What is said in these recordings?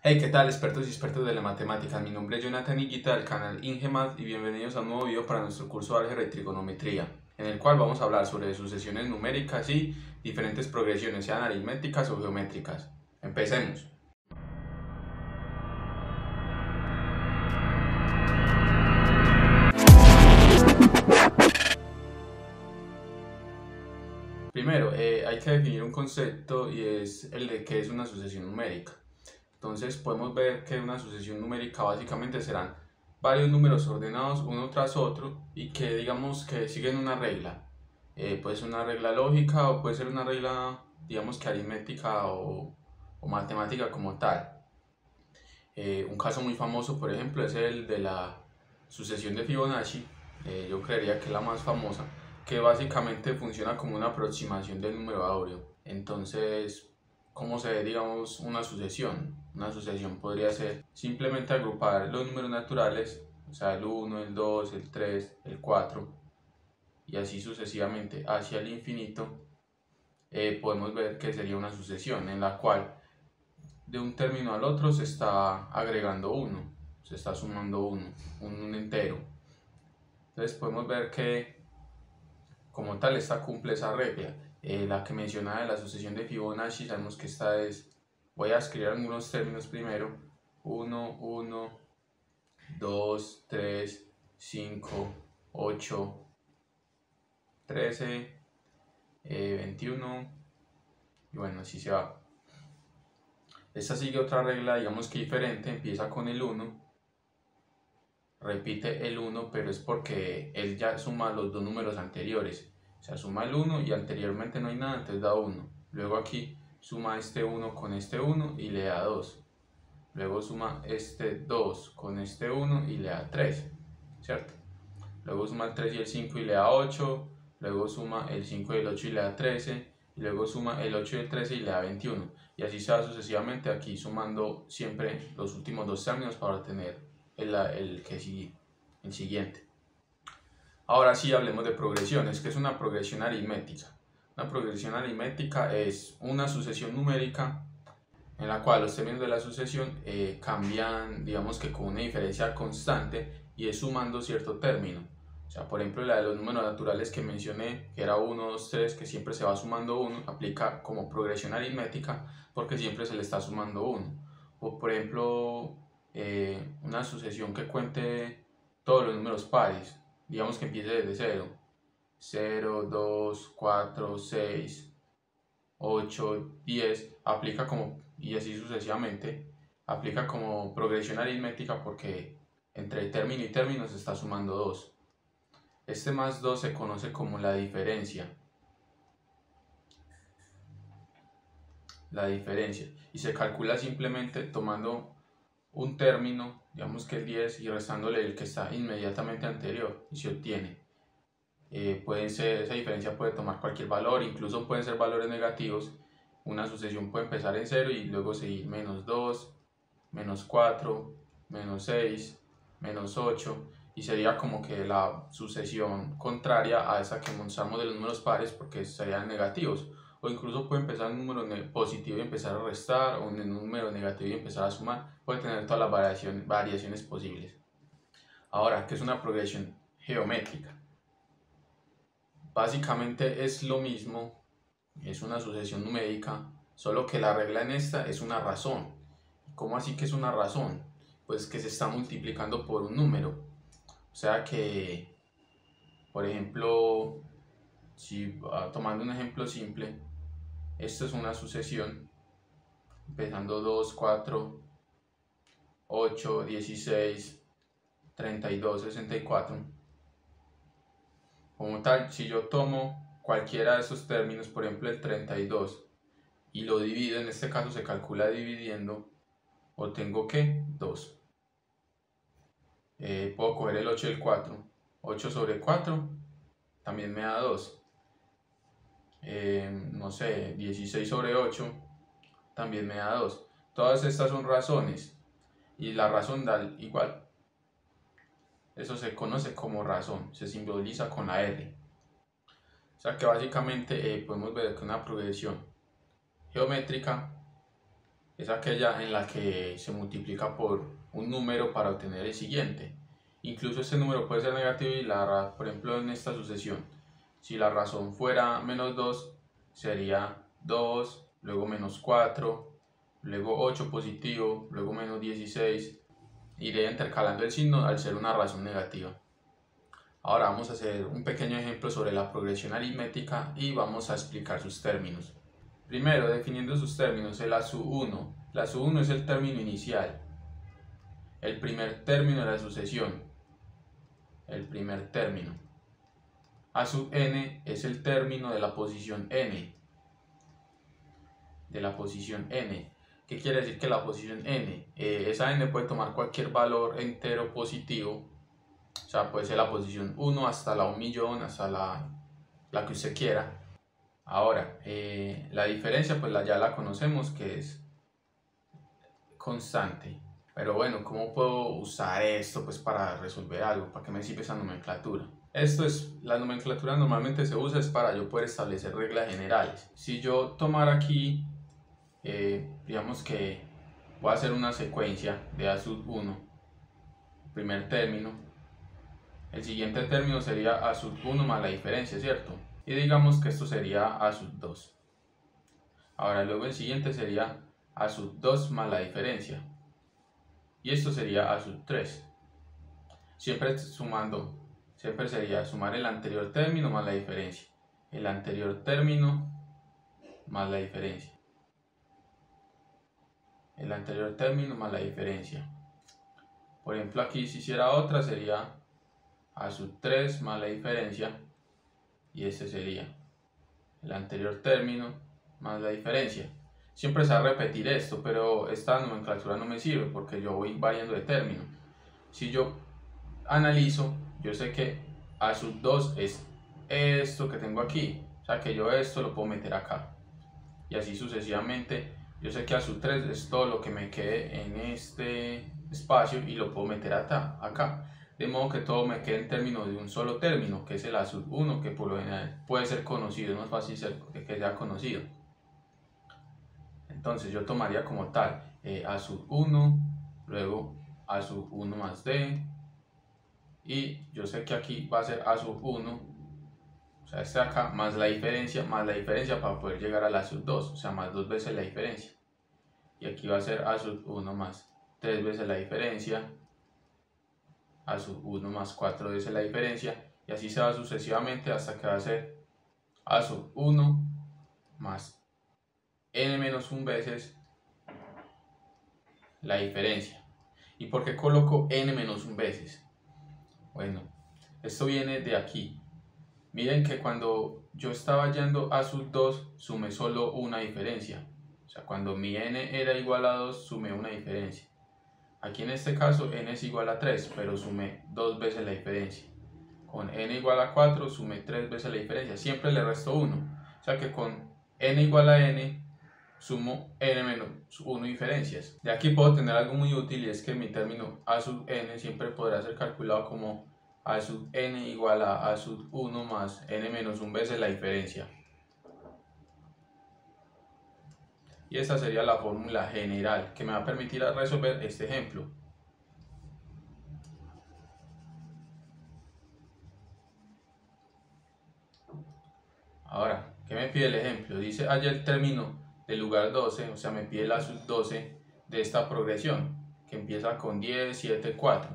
Hey, ¿qué tal, expertos y expertos de la matemática? Mi nombre es Jonathan Higuita del canal INGEMAT y bienvenidos a un nuevo video para nuestro curso de álgebra y trigonometría, en el cual vamos a hablar sobre sucesiones numéricas y diferentes progresiones, sean aritméticas o geométricas. Empecemos. Primero, hay que definir un concepto y es el de qué es una sucesión numérica. Entonces podemos ver que una sucesión numérica básicamente serán varios números ordenados uno tras otro y que digamos que siguen una regla. Puede ser una regla lógica o puede ser una regla digamos que aritmética o matemática como tal. Un caso muy famoso por ejemplo es el de la sucesión de Fibonacci. Yo creería que es la más famosa, que básicamente funciona como una aproximación del número áureo. Entonces, ¿cómo se ve, digamos, una sucesión? Una sucesión podría ser simplemente agrupar los números naturales, o sea, el 1, el 2, el 3, el 4, y así sucesivamente hacia el infinito. Podemos ver que sería una sucesión en la cual de un término al otro se está agregando uno, se está sumando uno, un entero. Entonces podemos ver que como tal esta cumple esa regla. La que mencionaba de la sucesión de Fibonacci, sabemos que esta es, voy a escribir algunos términos primero: 1, 1, 2, 3, 5, 8, 13, 21, y bueno, así se va. Esta sigue otra regla, digamos que diferente, empieza con el 1, repite el 1, pero es porque él ya suma los dos números anteriores. O sea, suma el 1 y anteriormente no hay nada, entonces da 1. Luego aquí suma este 1 con este 1 y le da 2. Luego suma este 2 con este 1 y le da 3, ¿cierto? Luego suma el 3 y el 5 y le da 8. Luego suma el 5 y el 8 y le da 13. Y luego suma el 8 y el 13 y le da 21. Y así se va sucesivamente, aquí sumando siempre los últimos dos términos para obtener el que sigue, el siguiente. Ahora sí hablemos de progresiones. ¿Qué es una progresión aritmética? Una progresión aritmética es una sucesión numérica en la cual los términos de la sucesión cambian, digamos que con una diferencia constante, y es sumando cierto término. O sea, por ejemplo, la de los números naturales que mencioné, que era 1, 2, 3, que siempre se va sumando 1, aplica como progresión aritmética porque siempre se le está sumando 1. O por ejemplo, una sucesión que cuente todos los números pares, digamos que empiece desde 0. 0, 2, 4, 6, 8, 10, aplica como, y así sucesivamente, aplica como progresión aritmética porque entre término y término se está sumando 2. Este más 2 se conoce como la diferencia. Y se calcula simplemente tomando un término, digamos que el 10, y restándole el que está inmediatamente anterior, y se obtiene. Esa diferencia puede tomar cualquier valor, incluso pueden ser valores negativos. Una sucesión puede empezar en 0 y luego seguir menos 2, menos 4, menos 6, menos 8, y sería como que la sucesión contraria a esa que mostramos de los números pares, porque serían negativos. O incluso puede empezar en un número positivo y empezar a restar, o en un número negativo y empezar a sumar. Puede tener todas las variaciones posibles. Ahora, ¿qué es una progresión geométrica? Básicamente es lo mismo, es una sucesión numérica, solo que la regla en esta es una razón. ¿Cómo así que es una razón? Pues que se está multiplicando por un número. O sea que, por ejemplo, si tomando un ejemplo simple, esto es una sucesión, empezando 2, 4, 8, 16, 32, 64. Como tal, si yo tomo cualquiera de esos términos, por ejemplo el 32, y lo divido, en este caso se calcula dividiendo, o tengo que 2. Puedo coger el 8 y el 4. 8 sobre 4 también me da 2. No sé, 16 sobre 8 también me da 2. Todas estas son razones y la razón da igual. Eso se conoce como razón, se simboliza con la R. O sea que básicamente podemos ver que una progresión geométrica es aquella en la que se multiplica por un número para obtener el siguiente. Incluso este número puede ser negativo y por ejemplo en esta sucesión, si la razón fuera menos 2, sería 2, luego menos 4, luego 8 positivo, luego menos 16. Iré intercalando el signo al ser una razón negativa. Ahora vamos a hacer un pequeño ejemplo sobre la progresión aritmética y vamos a explicar sus términos. Primero, definiendo sus términos, el A sub 1. La sub 1 es el término inicial, el primer término de la sucesión, el primer término. A sub n es el término de la posición n, ¿Qué quiere decir que la posición n? Esa n puede tomar cualquier valor entero positivo, o sea, puede ser la posición 1 hasta la 1.000.000, hasta la que usted quiera. Ahora, la diferencia pues ya la conocemos, que es constante. Pero bueno, ¿cómo puedo usar esto pues para resolver algo? ¿Para qué me sirve esa nomenclatura? La nomenclatura normalmente se usa es para yo poder establecer reglas generales. Si yo tomara aquí, digamos que voy a hacer una secuencia de A sub 1, primer término, el siguiente término sería A sub 1 más la diferencia, ¿cierto? Y digamos que esto sería A sub 2. Ahora luego el siguiente sería A sub 2 más la diferencia. Y esto sería A sub 3. Siempre sumando, siempre sería sumar el anterior término más la diferencia. El anterior término más la diferencia. El anterior término más la diferencia. Por ejemplo, aquí si hiciera otra sería A sub 3 más la diferencia. Y este sería el anterior término más la diferencia. Siempre se va a repetir esto, pero esta nomenclatura no me sirve porque yo voy variando de término. Si yo analizo, yo sé que A sub 2 es esto que tengo aquí, o sea que yo esto lo puedo meter acá, y así sucesivamente. Yo sé que A sub 3 es todo lo que me quede en este espacio y lo puedo meter acá, de modo que todo me quede en términos de un solo término, que es el A sub 1, que por lo general puede ser conocido, no es fácil que sea conocido. Entonces yo tomaría como tal A sub 1, luego A sub 1 más D, y yo sé que aquí va a ser A sub 1, o sea este de acá, más la diferencia para poder llegar a la sub 2, o sea más 2 veces la diferencia. Y aquí va a ser A sub 1 más 3 veces la diferencia, A sub 1 más 4 veces la diferencia, y así se va sucesivamente hasta que va a ser A sub 1 más n-1 veces la diferencia. ¿Y por qué coloco n-1 veces? Bueno, esto viene de aquí. Miren que cuando yo estaba yendo a sub 2 sumé solo una diferencia, o sea cuando mi n era igual a 2 sumé una diferencia. Aquí en este caso n es igual a 3, pero sumé 2 veces la diferencia. Con n igual a 4 sumé 3 veces la diferencia, siempre le resto 1, o sea que con n igual a n sumo n-1 diferencias. De aquí puedo tener algo muy útil, y es que mi término A sub n siempre podrá ser calculado como A sub n igual a sub 1 más n-1 veces la diferencia. Y esa sería la fórmula general que me va a permitir resolver este ejemplo. Ahora, ¿qué me pide el ejemplo? Dice haya el término del lugar 12, o sea me pide la sub 12 de esta progresión, que empieza con 10, 7, 4.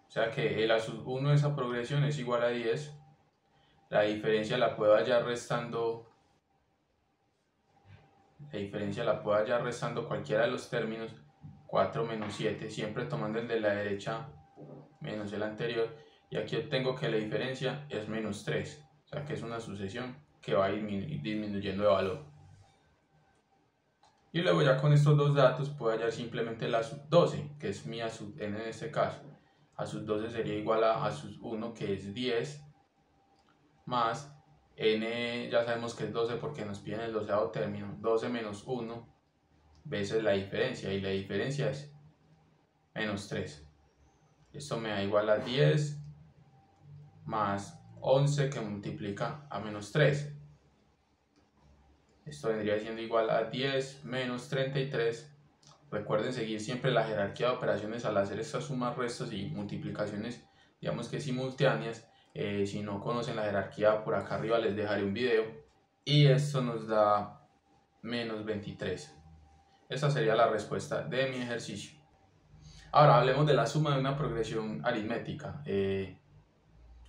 O sea que el A sub 1 de esa progresión es igual a 10. La diferencia la puedo hallar restando cualquiera de los términos. 4 menos 7, siempre tomando el de la derecha menos el anterior, y aquí obtengo que la diferencia es menos 3, o sea que es una sucesión que va a ir disminuyendo de valor. Y luego ya con estos dos datos puedo hallar simplemente la sub 12, que es mi A sub n en este caso. A sub 12 sería igual a A sub 1, que es 10, más n, ya sabemos que es 12 porque nos piden el 12º término, 12 menos 1 veces la diferencia, y la diferencia es menos 3. Esto me da igual a 10 más 11 que multiplica a menos 3. Esto vendría siendo igual a 10 menos 33. Recuerden seguir siempre la jerarquía de operaciones al hacer estas sumas, restas y multiplicaciones, digamos que simultáneas. Si no conocen la jerarquía, por acá arriba les dejaré un video. Y esto nos da menos 23. Esta sería la respuesta de mi ejercicio. Ahora hablemos de la suma de una progresión aritmética.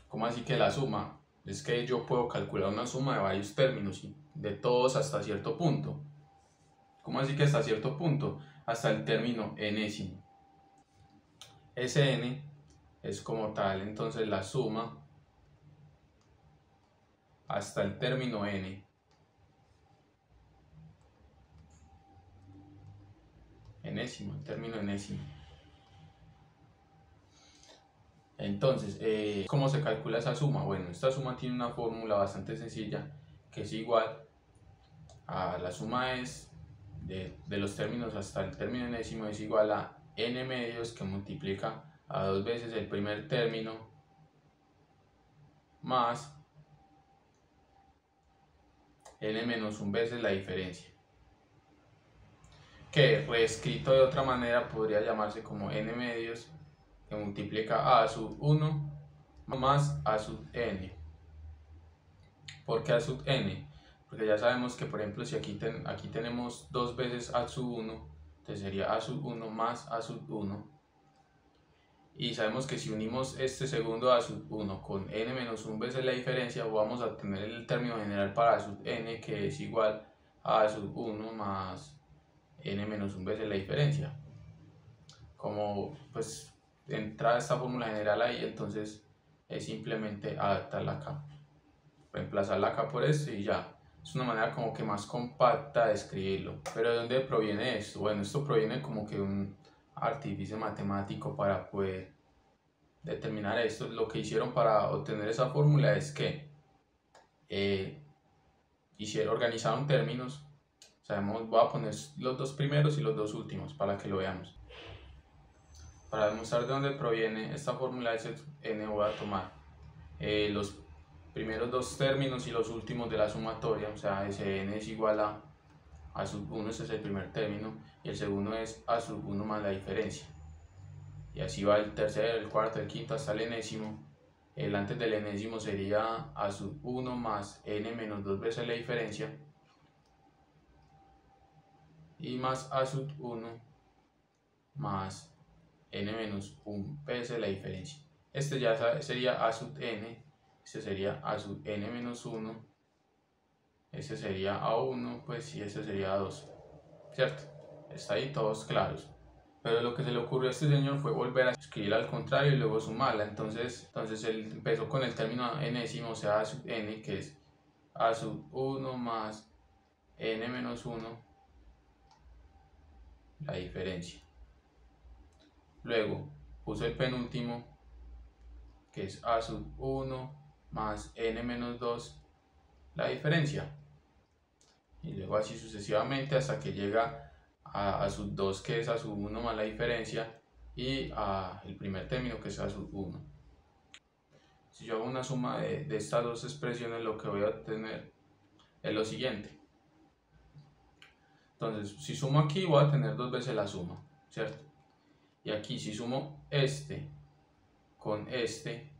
¿Cómo así que la suma? Es que yo puedo calcular una suma de varios términos, de todos hasta cierto punto. ¿Cómo así que hasta cierto punto? Hasta el término enésimo. Sn es como tal entonces la suma hasta el término n. Enésimo, el término enésimo. Entonces, ¿cómo se calcula esa suma? Bueno, esta suma tiene una fórmula bastante sencilla, que es igual a la suma de los términos hasta el término enésimo, es igual a n medios, que multiplica a 2 veces el primer término más n menos 1 veces la diferencia, que reescrito de otra manera podría llamarse como n medios, que multiplica a sub 1 más a sub n. ¿Por qué a sub n? Porque ya sabemos que, por ejemplo, si aquí tenemos 2 veces a sub 1, entonces sería a sub 1 más a sub 1. Y sabemos que si unimos este segundo a sub 1 con n menos 1 veces la diferencia, vamos a tener el término general para a sub n, que es igual a sub 1 más n menos 1 veces la diferencia. Como pues entra esta fórmula general ahí, entonces es simplemente adaptarla acá, reemplazarla acá por esto y ya. Es una manera como que más compacta de escribirlo. Pero ¿de dónde proviene esto? Bueno, esto proviene como que un artificio matemático para poder determinar esto. Lo que hicieron para obtener esa fórmula es que organizaron términos. Sabemos, voy a poner los dos primeros y los dos últimos para que lo veamos. Para demostrar de dónde proviene esta fórmula de n, voy a tomar los primeros dos términos y los últimos de la sumatoria. O sea, Sn es igual a sub 1, ese es el primer término, y el segundo es a sub 1 más la diferencia. Y así va el tercero, el cuarto, el quinto hasta el enésimo. El antes del enésimo sería a sub 1 más n menos 2 veces la diferencia, y más a sub 1 más n menos 1 veces la diferencia. Este ya sería a sub n, este sería a sub n menos 1, este sería a1, pues, y este sería a2, ¿cierto? Está ahí todos claros. Pero lo que se le ocurrió a este señor fue volver a escribirla al contrario y luego sumarla. Entonces él empezó con el término enésimo, o sea, a sub n, que es a sub 1 más n menos 1, la diferencia. Luego puso el penúltimo, que es a sub 1 más n menos 2, la diferencia. Y luego así sucesivamente hasta que llega a sub 2, que es a sub 1 más la diferencia, y a el primer término, que es a sub 1. Si yo hago una suma de estas dos expresiones, lo que voy a obtener es lo siguiente. Entonces, si sumo aquí, voy a tener 2 veces la suma, ¿cierto? Y aquí, si sumo este con este,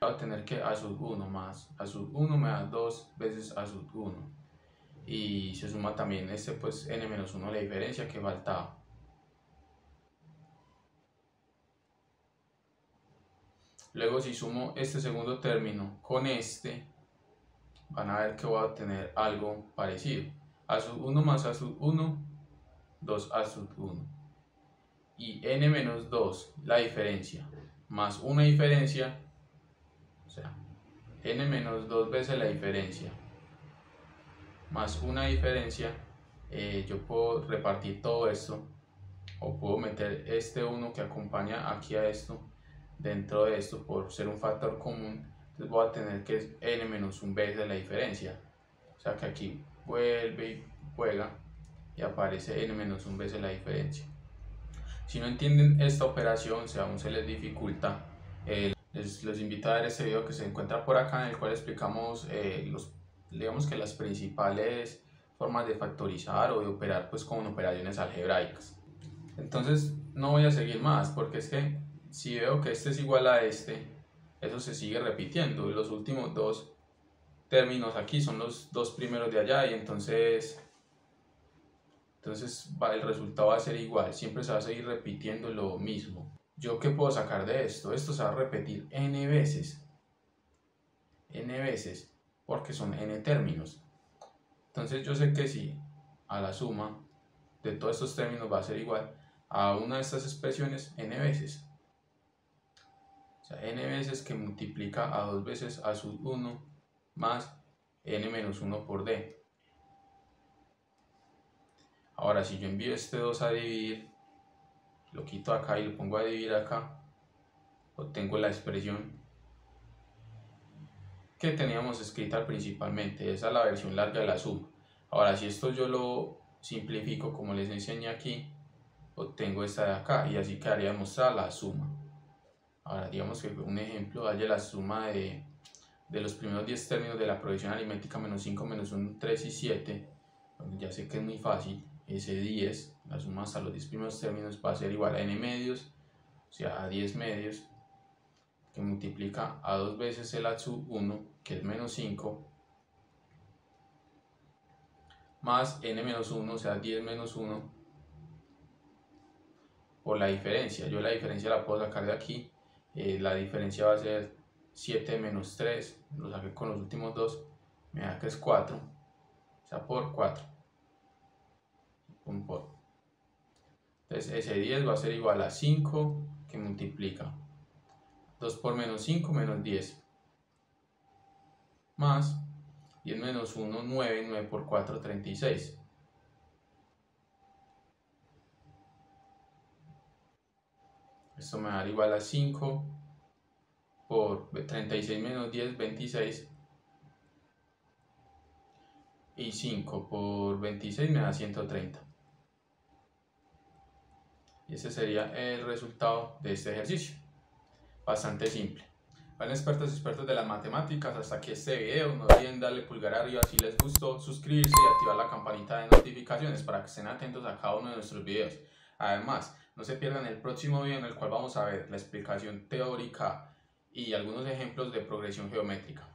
voy a tener que a sub 1 más a sub 1 me da 2 veces a sub 1. Y se suma también este, pues, n menos 1, la diferencia que faltaba. Luego, si sumo este segundo término con este, van a ver que voy a obtener algo parecido. A sub 1 más a sub 1, 2 a sub 1. Y n menos 2, la diferencia, más una diferencia, o sea, n menos 2 veces la diferencia, más una diferencia. Yo puedo repartir todo esto, o puedo meter este 1 que acompaña aquí a esto dentro de esto por ser un factor común. Entonces voy a tener que es n menos 1 veces la diferencia, o sea que aquí vuelve y juega y aparece n menos 1 veces la diferencia. Si no entienden esta operación, si aún se les dificulta, les invito a ver este video que se encuentra por acá, en el cual explicamos digamos que las principales formas de factorizar o de operar pues con operaciones algebraicas. Entonces no voy a seguir más porque es que si veo que este es igual a este, eso se sigue repitiendo y los últimos dos términos aquí son los dos primeros de allá y entonces el resultado va a ser igual, siempre se va a seguir repitiendo lo mismo. ¿Yo qué puedo sacar de esto? Esto se va a repetir n veces, porque son n términos. Entonces yo sé que si a la suma de todos estos términos va a ser igual a una de estas expresiones n veces. O sea, n veces que multiplica a 2 veces a sub 1 más n menos 1 por d. Ahora si yo envío este 2 a dividir, lo quito acá y lo pongo a dividir acá, obtengo la expresión que teníamos escrita principalmente. Esa es la versión larga de la suma. Ahora si esto yo lo simplifico como les enseñé aquí, obtengo esta de acá y así quedaría demostrada la suma. Ahora digamos que un ejemplo, haya la suma de los primeros 10 términos de la progresión aritmética menos 5, menos 1, 3 y 7. Bueno, ya sé que es muy fácil. Ese 10, la suma hasta los 10 primeros términos va a ser igual a n medios, o sea a 10 medios, que multiplica a 2 veces el a sub 1, que es menos 5, más n menos 1, o sea 10 menos 1, por la diferencia. Yo la diferencia la puedo sacar de aquí, la diferencia va a ser 7 menos 3, lo saqué con los últimos dos, me da que es 4, o sea por 4. Entonces ese 10 va a ser igual a 5 que multiplica 2 por menos 5 menos 10 más 10 menos 1 9, 9 por 4 36. Esto me va a dar igual a 5 por 36 menos 10 26 y 5 por 26 me da 130. Y ese sería el resultado de este ejercicio. Bastante simple. Bueno, expertos y expertos de las matemáticas, hasta aquí este video. No olviden darle pulgar arriba si les gustó, suscribirse y activar la campanita de notificaciones para que estén atentos a cada uno de nuestros videos. Además, no se pierdan el próximo video en el cual vamos a ver la explicación teórica y algunos ejemplos de progresión geométrica.